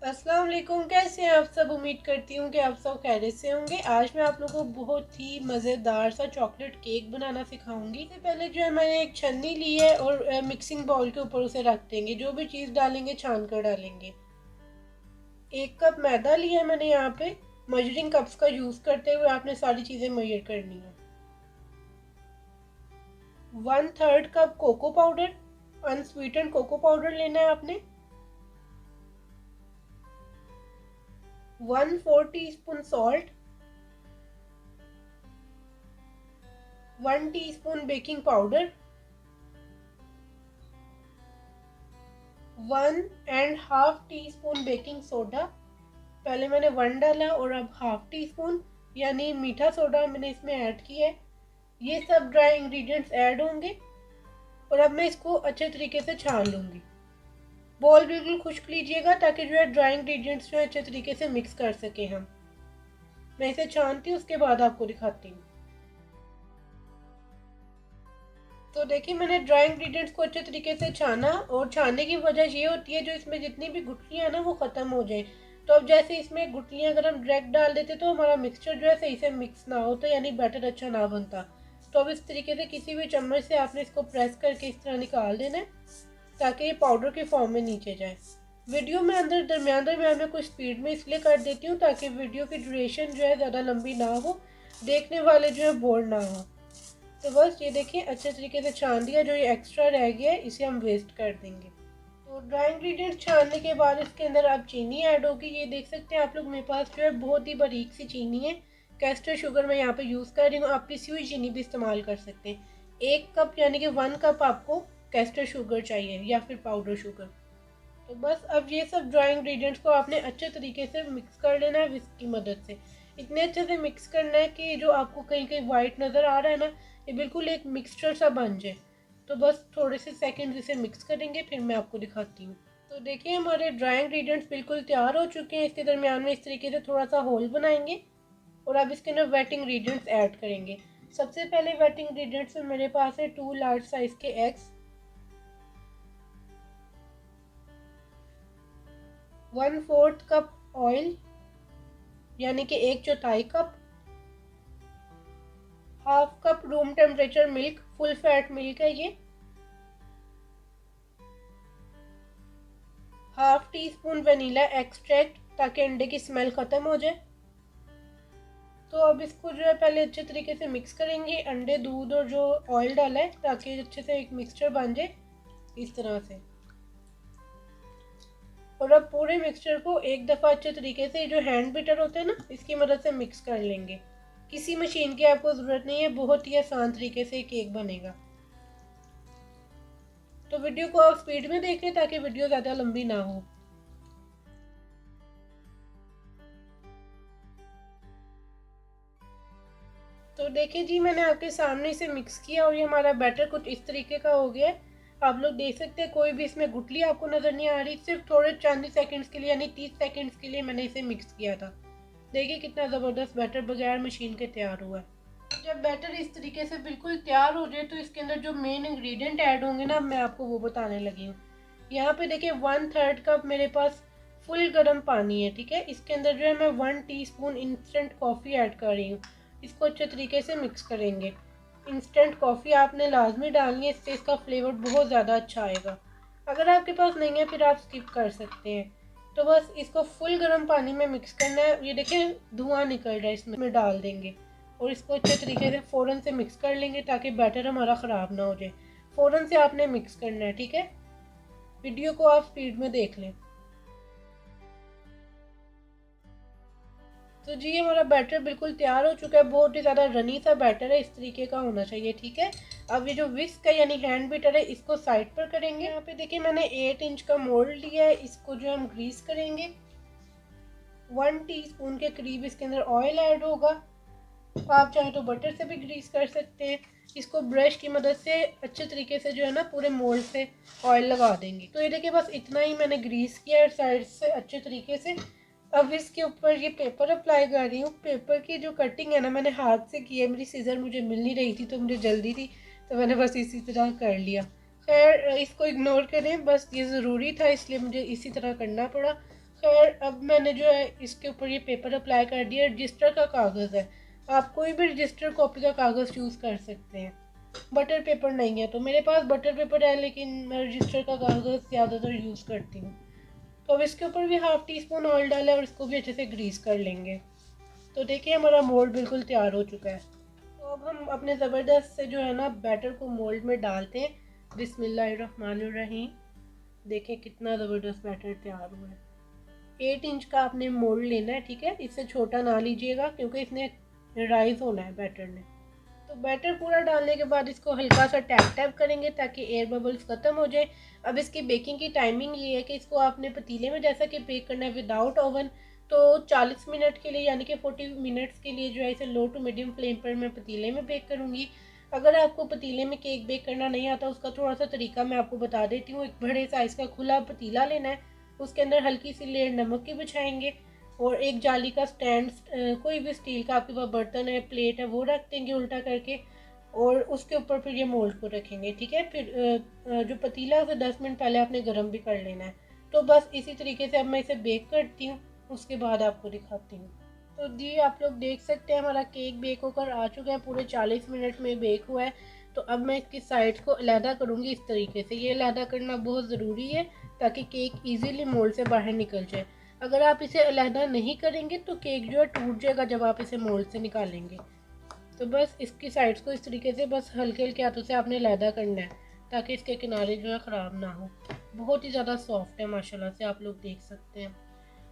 अस्सलाम वालेकुम। कैसे हैं आप सब? उम्मीद करती हूँ कि आप सब खैरियत से होंगे। आज मैं आप लोगों को बहुत ही मज़ेदार सा चॉकलेट केक बनाना सिखाऊंगी। इससे पहले जो है मैंने एक छन्नी ली है और मिक्सिंग बाउल के ऊपर उसे रख देंगे। जो भी चीज़ डालेंगे छान कर डालेंगे। 1 कप मैदा लिया है मैंने यहाँ पे। मेजरिंग कप्स का यूज़ करते हुए आपने सारी चीज़ें मेजर करनी है। 1/3 cup cocoa powder, unsweetened cocoa powder लेना है आपने। 1/4 teaspoon salt, 1 teaspoon baking powder, 1.5 teaspoon baking soda. पहले मैंने 1 डाला और अब 1/2 टीस्पून यानी मीठा सोडा मैंने इसमें ऐड किया है। ये सब ड्राई इंग्रेडिएंट्स ऐड होंगे और अब मैं इसको अच्छे तरीके से छान लूँगी। बॉल बिल्कुल खुश्क लीजिएगा ताकि जो है ड्राई इंग्रेडिएंट्स जो है अच्छे तरीके से मिक्स कर सकें हम। मैं इसे छानती हूँ, उसके बाद आपको दिखाती हूँ। तो देखिए मैंने ड्राई इंग्रेडिएंट्स को अच्छे तरीके से छाना और छानने की वजह ये होती है जो इसमें जितनी भी गुठलियाँ ना वो ख़त्म हो जाए। तो अब जैसे इसमें गुठलियाँ अगर हम डायरेक्ट डाल देते तो हमारा मिक्सचर जो है सही से मिक्स ना हो, तो यानी बैटर अच्छा ना बनता। तो अब इस तरीके से किसी भी चम्मच से आपने इसको प्रेस करके इस तरह निकाल देना है ताकि ये पाउडर के फॉर्म में नीचे जाए। वीडियो में अंदर दरमियान दरमियान में कुछ स्पीड में इसलिए कर देती हूँ ताकि वीडियो की ड्यूरेशन जो है ज़्यादा लंबी ना हो, देखने वाले जो है बोर ना हो। तो बस ये देखिए अच्छे तरीके से छान दिया। जो ये एक्स्ट्रा रह गया है इसे हम वेस्ट कर देंगे। तो ड्राई इंग्रेडिएंट्स छानने के बाद इसके अंदर अब चीनी ऐड होगी। ये देख सकते हैं आप लोग, मेरे पास जो है बहुत ही बारीक सी चीनी है। कैस्टर शुगर मैं यहाँ पे यूज़ कर रही हूँ। आप पिसी हुई चीनी भी इस्तेमाल कर सकते हैं। 1 कप यानी कि 1 कप आपको कैस्टर शुगर चाहिए या फिर पाउडर शुगर। तो बस अब ये सब ड्राई इंग्रेडिएंट्स को आपने अच्छे तरीके से मिक्स कर लेना है विस्क की मदद से। इतने अच्छे से मिक्स करना है कि जो आपको कहीं कहीं वाइट नज़र आ रहा है ना, ये बिल्कुल एक मिक्सचर सा बन जाए। तो बस थोड़े से सेकंड इसे मिक्स करेंगे, फिर मैं आपको दिखाती हूँ। तो देखिए हमारे ड्राई इंग्रेडिएंट्स बिल्कुल तैयार हो चुके हैं। इसके दरमियान में इस तरीके से थोड़ा सा होल बनाएंगे और अब इसके अंदर वेट इंग्रेडिएंट्स ऐड करेंगे। सबसे पहले वेट इंग्रेडिएंट्स में मेरे पास है 2 लार्ज साइज़ के एग्स, 1/4 कप ऑयल यानी कि 1/4 cup, 1/2 cup room temperature milk, full fat milk है ये, 1/2 टीस्पून वनीला एक्सट्रैक्ट ताकि अंडे की स्मेल ख़त्म हो जाए। तो अब इसको जो है पहले अच्छे तरीके से मिक्स करेंगे, अंडे, दूध और जो ऑयल डाला है, ताकि अच्छे से एक मिक्सचर बन जाए इस तरह से। और अब पूरे मिक्सचर को एक दफ़ा अच्छे तरीके से जो हैंड बीटर होता है ना, इसकी मदद से मिक्स कर लेंगे। किसी मशीन की आपको ज़रूरत नहीं है, बहुत ही आसान तरीके से केक बनेगा। तो वीडियो को आप स्पीड में देखें ताकि वीडियो ज़्यादा लंबी ना हो। तो देखिए जी, मैंने आपके सामने इसे मिक्स किया और ये हमारा बैटर कुछ इस तरीके का हो गया है। आप लोग देख सकते हैं कोई भी इसमें गुठली आपको नज़र नहीं आ रही। सिर्फ थोड़े चंद ही सेकंड्स के लिए यानी 30 सेकंड्स के लिए मैंने इसे मिक्स किया था। देखिए कितना ज़बरदस्त बैटर बगैर मशीन के तैयार हुआ है। जब बैटर इस तरीके से बिल्कुल तैयार हो जाए तो इसके अंदर जो मेन इंग्रेडिएंट ऐड होंगे ना, मैं आपको वो बताने लगी हूँ। यहाँ पे देखिए 1/3 कप मेरे पास फुल गर्म पानी है, ठीक है। इसके अंदर जो है मैं 1 टीस्पून इंस्टेंट कॉफ़ी ऐड कर रही हूँ। इसको अच्छे तरीके से मिक्स करेंगे। इंस्टेंट कॉफ़ी आपने लाजमी डालनी है, इससे इसका फ्लेवर बहुत ज़्यादा अच्छा आएगा। अगर आपके पास नहीं है फिर आप स्किप कर सकते हैं। तो बस इसको फुल गर्म पानी में मिक्स करना है। ये देखें धुआं निकल रहा है, इसमें डाल देंगे और इसको अच्छे तरीके से फ़ौरन से मिक्स कर लेंगे ताकि बैटर हमारा ख़राब ना हो जाए। फ़ौरन से आपने मिक्स करना है, ठीक है। वीडियो को आप स्पीड में देख लें। तो जी हमारा बैटर बिल्कुल तैयार हो चुका है। बहुत ही ज़्यादा रनी सा बैटर है, इस तरीके का होना चाहिए, ठीक है। अब ये जो विस्क है यानी हैंड बीटर है, इसको साइड पर करेंगे। यहाँ पे देखिए मैंने 8 इंच का मोल्ड लिया है। इसको जो हम ग्रीस करेंगे। 1 टीस्पून के करीब इसके अंदर ऑयल ऐड होगा। आप चाहें तो बटर से भी ग्रीस कर सकते हैं। इसको ब्रश की मदद से अच्छे तरीके से जो है ना पूरे मोल्ड से ऑयल लगा देंगे। तो ये देखिए बस इतना ही मैंने ग्रीस किया है साइड से अच्छे तरीके से। अब इसके ऊपर ये पेपर अप्लाई कर रही हूँ। पेपर की जो कटिंग है ना मैंने हाथ से की है, मेरी सीज़र मुझे मिल नहीं रही थी तो मुझे जल्दी थी, तो मैंने बस इसी तरह कर लिया। खैर इसको इग्नोर करें, बस ये ज़रूरी था इसलिए मुझे इसी तरह करना पड़ा। खैर अब मैंने जो है इसके ऊपर ये पेपर अप्लाई कर दिया। रजिस्टर का कागज़ है, आप कोई भी रजिस्टर कॉपी का कागज़ यूज़ कर सकते हैं। बटर पेपर नहीं है तो मेरे पास बटर पेपर है, लेकिन मैं रजिस्टर का कागज़ ज़्यादातर यूज़ करती हूँ। तो अब इसके ऊपर भी 1/2 टीस्पून ऑयल डाला है और इसको भी अच्छे से ग्रीस कर लेंगे। तो देखिए हमारा मोल्ड बिल्कुल तैयार हो चुका है। तो अब हम अपने ज़बरदस्त से जो है ना बैटर को मोल्ड में डालते हैं। बिस्मिल्लाहिर्रहमानिर्रहीम। देखिए कितना ज़बरदस्त बैटर तैयार हुआ है। 8 इंच का आपने मोल्ड लेना है, ठीक है, इससे छोटा ना लीजिएगा क्योंकि इसने राइज होना है बैटर ने। तो बैटर पूरा डालने के बाद इसको हल्का सा टैप टैप करेंगे ताकि एयर बबल्स ख़त्म हो जाए। अब इसकी बेकिंग की टाइमिंग ये है कि इसको आपने पतीले में जैसा कि बेक करना है विदाउट ओवन, तो 40 मिनट के लिए यानी कि 40 मिनट्स के लिए जो है इसे लो टू मीडियम फ्लेम पर मैं पतीले में बेक करूँगी। अगर आपको पतीले में केक बेक करना नहीं आता उसका थोड़ा सा तरीका मैं आपको बता देती हूँ। एक बड़े साइज़ का खुला पतीला लेना है, उसके अंदर हल्की सी लेयर नमक की बिछाएंगे और एक जाली का स्टैंड, कोई भी स्टील का आपके पास बर्तन है, प्लेट है, वो रख देंगे उल्टा करके और उसके ऊपर फिर ये मोल्ड को रखेंगे, ठीक है। फिर जो पतीला है उसे 10 मिनट पहले आपने गर्म भी कर लेना है। तो बस इसी तरीके से अब मैं इसे बेक करती हूँ, उसके बाद आपको दिखाती हूँ। तो जी आप लोग देख सकते हैं हमारा केक बेक होकर आ चुका है, पूरे 40 मिनट में बेक हुआ है। तो अब मैं इसकी साइड्स को अलहदा करूँगी इस तरीके से। ये अलहदा करना बहुत ज़रूरी है ताकि केक ईज़िली मोल्ड से बाहर निकल जाए। अगर आप इसे अलहदा नहीं करेंगे तो केक जो है टूट जाएगा जब आप इसे मोल्ड से निकालेंगे। तो बस इसकी साइड्स को इस तरीके से बस हल्के हल्के हाथों से आपने अलहदा करना है ताकि इसके किनारे जो है ख़राब ना हो। बहुत ही ज़्यादा सॉफ्ट है माशाल्लाह से, आप लोग देख सकते हैं।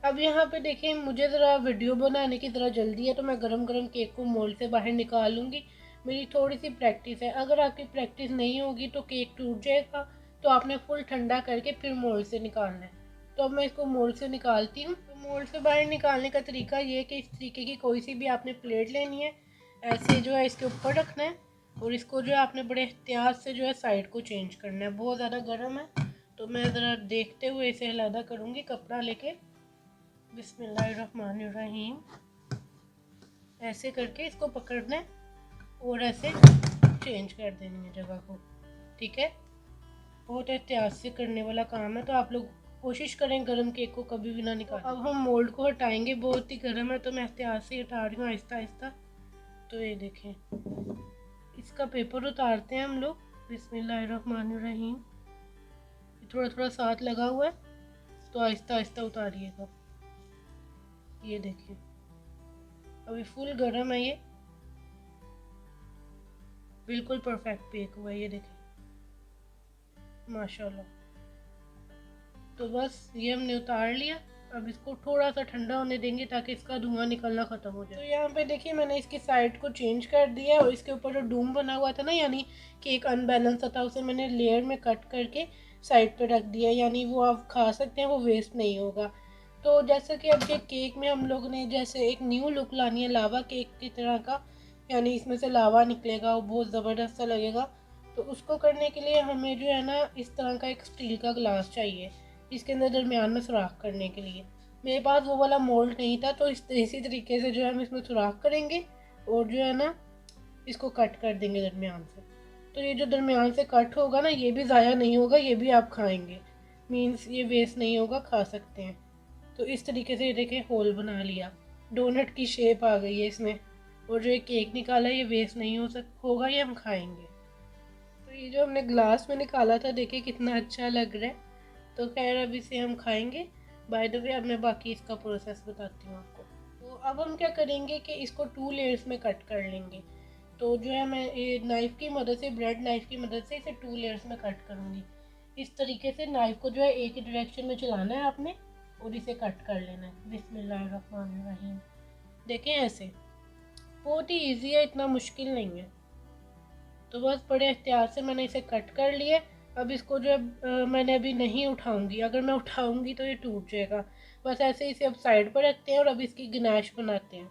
अब यहाँ पे देखिए मुझे ज़रा वीडियो बनाने की ज़रा जल्दी है तो मैं गरम गरम केक को मोल्ड से बाहर निकाल लूँगी। मेरी थोड़ी सी प्रैक्टिस है, अगर आपकी प्रैक्टिस नहीं होगी तो केक टूट जाएगा। तो आपने फुल ठंडा करके फिर मोल्ड से निकालना है। तो अब मैं इसको मोल्ड से निकालती हूँ। तो मोल्ड से बाहर निकालने का तरीका ये है कि इस तरीके की कोई सी भी आपने प्लेट लेनी है, ऐसे जो है इसके ऊपर रखना है और इसको जो है आपने बड़े एहतियात से जो है साइड को चेंज करना है। बहुत ज़्यादा गर्म है तो मैं ज़रा देखते हुए इसे अलहदा करूँगी कपड़ा लेके। बिस्मिल्लाहिर्रहमानिर्रहीम। ऐसे करके इसको पकड़ना है और ऐसे चेंज कर देनी है जगह को, ठीक है। बहुत एहतियात से करने वाला काम है तो आप लोग कोशिश करें गरम केक को कभी भी ना निकालें। अब हम मोल्ड को हटाएंगे, बहुत ही गर्म है तो मैं एहतियात से हटा रही हूँ आहिस्ता आहिस्ता। तो ये देखें, इसका पेपर उतारते हैं हम लोग। बिस्मिल्लाहिर्रहमानिर्रहीम। थोड़ा थोड़ा साथ लगा हुआ है तो आहिस्ता आहिस्ता उतारिएगा। ये देखिए अभी फुल गर्म है, ये बिल्कुल परफेक्ट बेक हुआ है, ये देखें माशाल्लाह। तो बस ये हमने उतार लिया। अब इसको थोड़ा सा ठंडा होने देंगे ताकि इसका धुआं निकलना ख़त्म हो जाए। तो यहाँ पे देखिए मैंने इसकी साइड को चेंज कर दिया और इसके ऊपर जो डूम बना हुआ था ना, यानी कि एक अनबैलेंस था, उसे मैंने लेयर में कट करके साइड पे रख दिया, यानी वो आप खा सकते हैं, वो वेस्ट नहीं होगा। तो जैसे कि अब ये केक में हम लोग ने जैसे एक न्यू लुक लानी है लावा केक की तरह का, यानी इसमें से लावा निकलेगा, वो बहुत ज़बरदस्त सा लगेगा। तो उसको करने के लिए हमें जो है ना इस तरह का एक स्टील का गिलास चाहिए, इसके अंदर दरमियान में सुराख करने के लिए। मेरे पास वो वाला मोल्ड नहीं था तो इसी तरीके से जो है हम इसमें सुराख करेंगे और जो है ना इसको कट कर देंगे दरमियान से। तो ये जो दरमियान से कट होगा ना ये भी ज़ाया नहीं होगा, ये भी आप खाएंगे, मीन्स ये वेस्ट नहीं होगा, खा सकते हैं। तो इस तरीके से ये देखें होल बना लिया, डोनट की शेप आ गई है इसमें। और जो ये केक निकाला है ये वेस्ट नहीं होगा, ये हम खाएंगे। तो ये जो हमने ग्लास में निकाला था देखिए कितना अच्छा लग रहा है। तो खैर अब इसे हम खाएंगे। बाय द वे अब मैं बाकी इसका प्रोसेस बताती हूँ आपको। तो अब हम क्या करेंगे कि इसको 2 लेयर्स में कट कर लेंगे। तो जो है मैं ये नाइफ़ की मदद से, ब्रेड नाइफ़ की मदद से इसे 2 लेयर्स में कट करूँगी। इस तरीके से नाइफ़ को जो है एक ही डायरेक्शन में चलाना है आपने और इसे कट कर लेना है। बिस्मिल्लाहिर्रहमानिर्रहीम। देखें ऐसे, बहुत ही ईजी है, इतना मुश्किल नहीं है। तो बस बड़े एहतियात से मैंने इसे कट कर लिया। अब इसको जो है मैंने अभी नहीं उठाऊंगी, अगर मैं उठाऊंगी तो ये टूट जाएगा। बस ऐसे इसे अब साइड पर रखते हैं और अब इसकी गनाश बनाते हैं।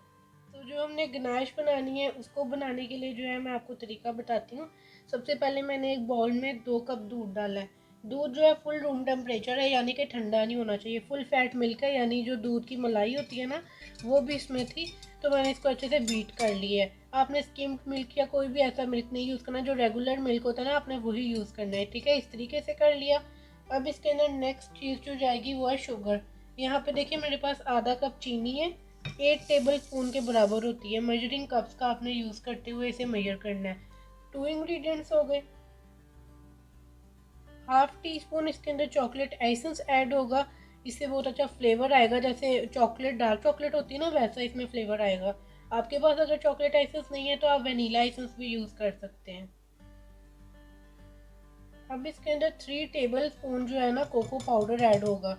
तो जो हमने गनाश बनानी है उसको बनाने के लिए जो है मैं आपको तरीका बताती हूँ। सबसे पहले मैंने एक बाउल में 2 कप दूध डाला है। दूध जो है फुल रूम टेम्परेचर है, यानी कि ठंडा नहीं होना चाहिए। फुल फैट मिल्क है, यानी जो दूध की मलाई होती है ना वो भी इसमें थी। तो मैंने इसको अच्छे से बीट कर लिया है। आपने स्किम्ड मिल्क या कोई भी ऐसा मिल्क नहीं यूज़ करना, जो रेगुलर मिल्क होता है ना आपने वही यूज़ करना है, ठीक है। इस तरीके से कर लिया। अब इसके अंदर नेक्स्ट चीज़ जो जाएगी वो है शुगर। यहाँ पे देखिए मेरे पास आधा कप चीनी है, 8 टेबल स्पून के बराबर होती है। मेजरिंग कप्स का आपने यूज़ करते हुए इसे मेजर करना है। 2 इंग्रेडिएंट्स हो गए। हाफ टी स्पून इसके अंदर चॉकलेट एसेंस ऐड होगा, इससे बहुत अच्छा फ्लेवर आएगा। जैसे चॉकलेट डार्क चॉकलेट होती है ना, वैसा इसमें फ्लेवर आएगा। आपके पास अगर चॉकलेट एसेंस नहीं है तो आप वनीला एसेंस भी यूज़ कर सकते हैं। अब इसके अंदर 3 टेबल स्पून जो है ना कोको पाउडर ऐड होगा।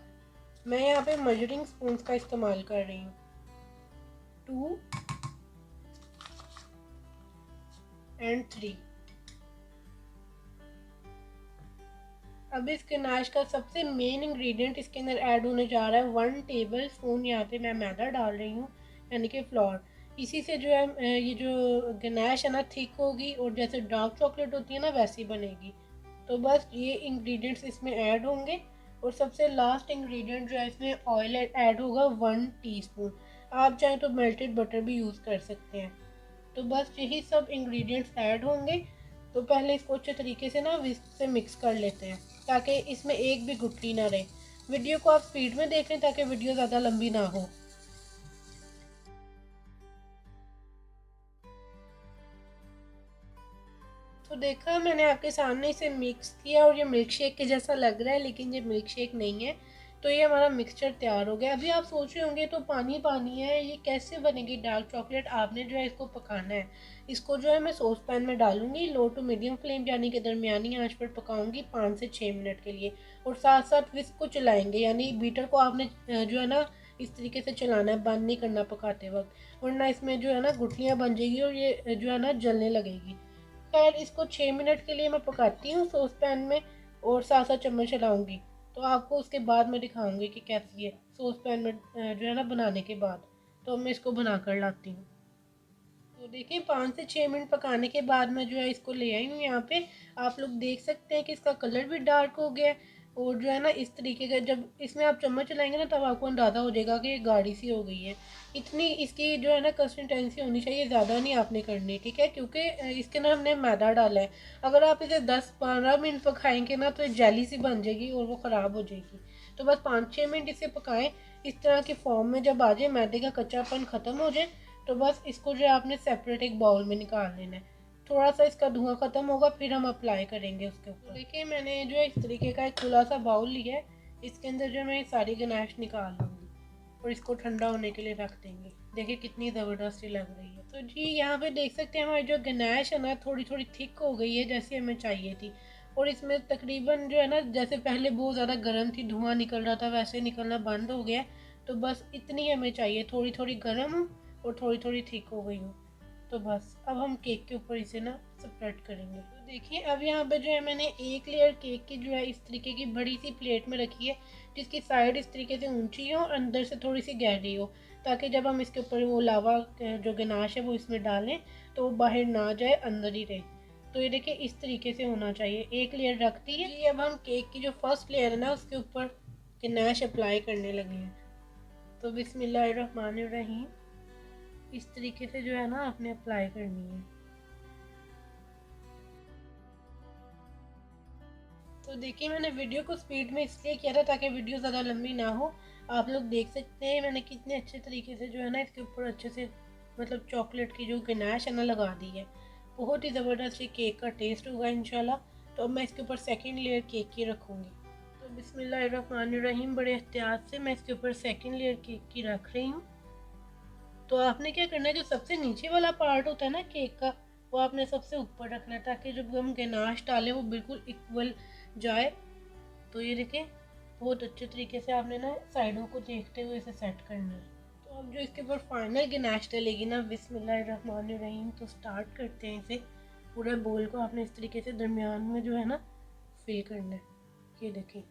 मैं यहाँ पे मेजरिंग स्पून का इस्तेमाल कर रही हूँ। 2 एंड 3। अब इस गनाश का सबसे मेन इंग्रेडिएंट इसके अंदर ऐड होने जा रहा है 1 टेबल स्पून। यहाँ पे मैं मैदा डाल रही हूँ, यानी कि फ्लोर। इसी से जो है ये जो गनाश है ना थिक होगी और जैसे डार्क चॉकलेट होती है ना वैसी बनेगी। तो बस ये इंग्रेडिएंट्स इसमें ऐड होंगे। और सबसे लास्ट इंग्रेडिएंट जो है इसमें ऑयल ऐड होगा 1 टीस्पून। आप चाहें तो मेल्टेड बटर भी यूज़ कर सकते हैं। तो बस यही सब इंग्रेडिएंट्स ऐड होंगे। तो पहले इसको अच्छे तरीके से ना विस्क से मिक्स कर लेते हैं, ताकि इसमें एक भी गुठली ना रहे। वीडियो को आप स्पीड में देख लें ताकि वीडियो ज़्यादा लंबी ना हो। तो देखा मैंने आपके सामने इसे मिक्स किया और ये मिल्क शेक के जैसा लग रहा है, लेकिन ये मिल्क शेक नहीं है। तो ये हमारा मिक्सचर तैयार हो गया। अभी आप सोच रहे होंगे तो पानी पानी है, ये कैसे बनेगी डार्क चॉकलेट। आपने जो है इसको पकाना है। इसको जो है मैं सॉस पैन में डालूंगी, लो टू मीडियम फ्लेम यानी कि दरमियानी आंच पर पकाऊंगी 5 से 6 मिनट के लिए। और साथ साथ विस्क को चलाएंगे, यानी बीटर को आपने जो है ना इस तरीके से चलाना है, बंद नहीं करना पकाते वक्त, वरना इसमें जो है ना गुठलियाँ बन जाएगी और ये जो है ना जलने लगेगी। खैर इसको 6 मिनट के लिए मैं पकाती हूँ सॉस पैन में, और साथ साथ चम्मच चलाऊंगी। तो आपको उसके बाद मैं दिखाऊंगी कि कैसी है सॉस पैन में जो है ना बनाने के बाद। तो मैं इसको बना कर लाती हूँ। तो देखिए 5 से 6 मिनट पकाने के बाद मैं जो है इसको ले आई हूँ यहाँ पे। आप लोग देख सकते हैं कि इसका कलर भी डार्क हो गया है। और जो है ना इस तरीके का, जब इसमें आप चम्मच चलाएंगे ना तब आपको अंदाज़ा हो जाएगा कि ये गाढ़ी सी हो गई है। इतनी इसकी जो है ना कंसिस्टेंसी होनी चाहिए, ज़्यादा नहीं आपने करनी, ठीक है, क्योंकि इसके अंदर हमने मैदा डाला है। अगर आप इसे 10-15 मिनट पकाएंगे ना तो जेली सी बन जाएगी और वो ख़राब हो जाएगी। तो बस 5-6 मिनट इसे पकाएं। इस तरह की फॉर्म में जब आ जाए, मैदे का कच्चापन ख़त्म हो जाए, तो बस इसको जो है आपने सेपरेट एक बाउल में निकाल लेना है। थोड़ा सा इसका धुआं ख़त्म होगा फिर हम अप्लाई करेंगे उसके ऊपर। तो देखिए मैंने जो है इस तरीके का एक खुला सा बाउल लिया है। इसके अंदर जो मैं सारी गनाश निकाल लूँगी और इसको ठंडा होने के लिए रख देंगे। देखिए कितनी ज़बरदस्ती लग रही है। तो जी यहाँ पे देख सकते हैं हमारी जो गनाश है ना थोड़ी थोड़ी थिक हो गई है, जैसी हमें चाहिए थी। और इसमें तकरीबन जो है ना, जैसे पहले बहुत ज़्यादा गर्म थी, धुआं निकल रहा था, वैसे निकलना बंद हो गया। तो बस इतनी हमें चाहिए, थोड़ी थोड़ी गर्म और थोड़ी थोड़ी थिक हो गई हूँ। तो बस अब हम केक के ऊपर इसे ना स्प्रेड करेंगे। तो देखिए अब यहाँ पे जो है मैंने एक लेयर केक की जो है इस तरीके की बड़ी सी प्लेट में रखी है, जिसकी साइड इस तरीके से ऊंची हो और अंदर से थोड़ी सी गहरी हो, ताकि जब हम इसके ऊपर वो लावा जो गनाश है वो इसमें डालें तो वो बाहर ना जाए, अंदर ही रहे। तो ये देखिए इस तरीके से होना चाहिए। एक लेयर रख दी है जी। अब हम केक की जो फर्स्ट लेयर है ना उसके ऊपर गनाश अप्लाई करने लगे हैं। तो बिस्मिल्लाहिर्रहमानिर्रहीम, इस तरीके से जो है ना आपने अप्लाई करनी है। तो देखिए मैंने वीडियो को स्पीड में इसलिए किया था ताकि वीडियो ज़्यादा लंबी ना हो। आप लोग देख सकते हैं मैंने कितने अच्छे तरीके से जो है ना इसके ऊपर अच्छे से मतलब चॉकलेट की जो गनाश है ना लगा दी है। बहुत ही ज़बरदस्त ये केक का टेस्ट होगा इंशाल्लाह। तो अब मैं इसके ऊपर सेकंड लेयर केक की रखूँगी। तो बिस्मिल्लाहिर्रहमानिर्रहीम, बड़े एहतियात से मैं इसके ऊपर सेकंड लेयर केक की रख रही हूँ। तो आपने क्या करना है, जो सबसे नीचे वाला पार्ट होता है ना केक का, वो आपने सबसे ऊपर रखना है, ताकि जब हम गनाश डालें वो बिल्कुल इक्वल जाए। तो ये देखें बहुत अच्छे तरीके से आपने ना साइडों को देखते हुए इसे सेट करना है। तो अब जो इसके ऊपर फाइनल गनाश डलेगी ना, बिस्मिल्लाहिर्रहमानिर्रहीम, तो स्टार्ट करते हैं इसे। पूरे बोल को आपने इस तरीके से दरमियान में जो है ना फिल करना है। ये देखें।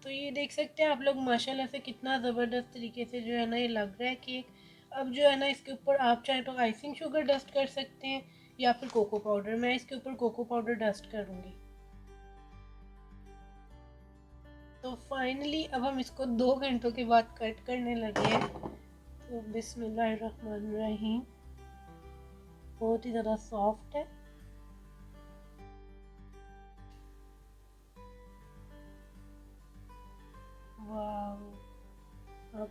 तो ये देख सकते हैं आप लोग माशाल्लाह से कितना ज़बरदस्त तरीके से जो है ना ये लग रहा है केक। अब जो है ना इसके ऊपर आप चाहें तो आइसिंग शुगर डस्ट कर सकते हैं या फिर कोको पाउडर। मैं इसके ऊपर कोको पाउडर डस्ट करूँगी। तो फाइनली अब हम इसको 2 घंटों के बाद कट करने लगे हैं। तो बिस्मिल्लाहिर्रहमानिर्रहीम, बहुत ही ज़्यादा सॉफ्ट है।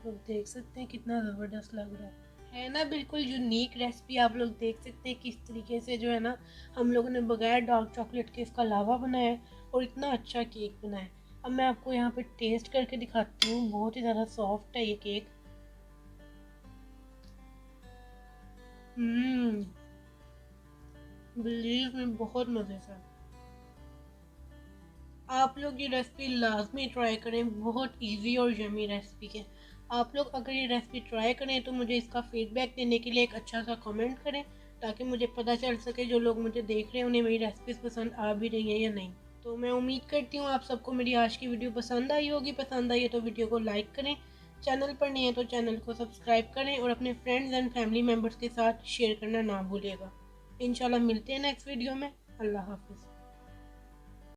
आप लोग देख सकते हैं कितना ज़बरदस्त लग रहा है ना, बिल्कुल यूनिक रेसिपी। आप लोग देख सकते हैं किस तरीके से जो है ना हम लोगों ने बगैर डार्क चॉकलेट के इसका लावा बनाया है और इतना अच्छा केक बनाया है। अब मैं आपको यहाँ पे टेस्ट करके दिखाती हूँ, बहुत ही ज़्यादा सॉफ्ट है ये केक। बिलीव में बहुत मज़े से। आप लोग ये रेसिपी लाजमी ट्राई करें, बहुत इजी और यमी रेसिपी है। आप लोग अगर ये रेसिपी ट्राई करें तो मुझे इसका फीडबैक देने के लिए एक अच्छा सा कमेंट करें, ताकि मुझे पता चल सके जो लोग मुझे देख रहे हैं उन्हें मेरी रेसिपीज़ पसंद आ भी रही हैं या नहीं। तो मैं उम्मीद करती हूँ आप सबको मेरी आज की वीडियो पसंद आई होगी। पसंद आई है तो वीडियो को लाइक करें, चैनल पर नहीं है तो चैनल को सब्सक्राइब करें और अपने फ्रेंड्स एंड फैमिली मेम्बर्स के साथ शेयर करना ना भूलिएगा। इंशाल्लाह मिलते हैं नेक्स्ट वीडियो में। अल्लाह हाफिज़।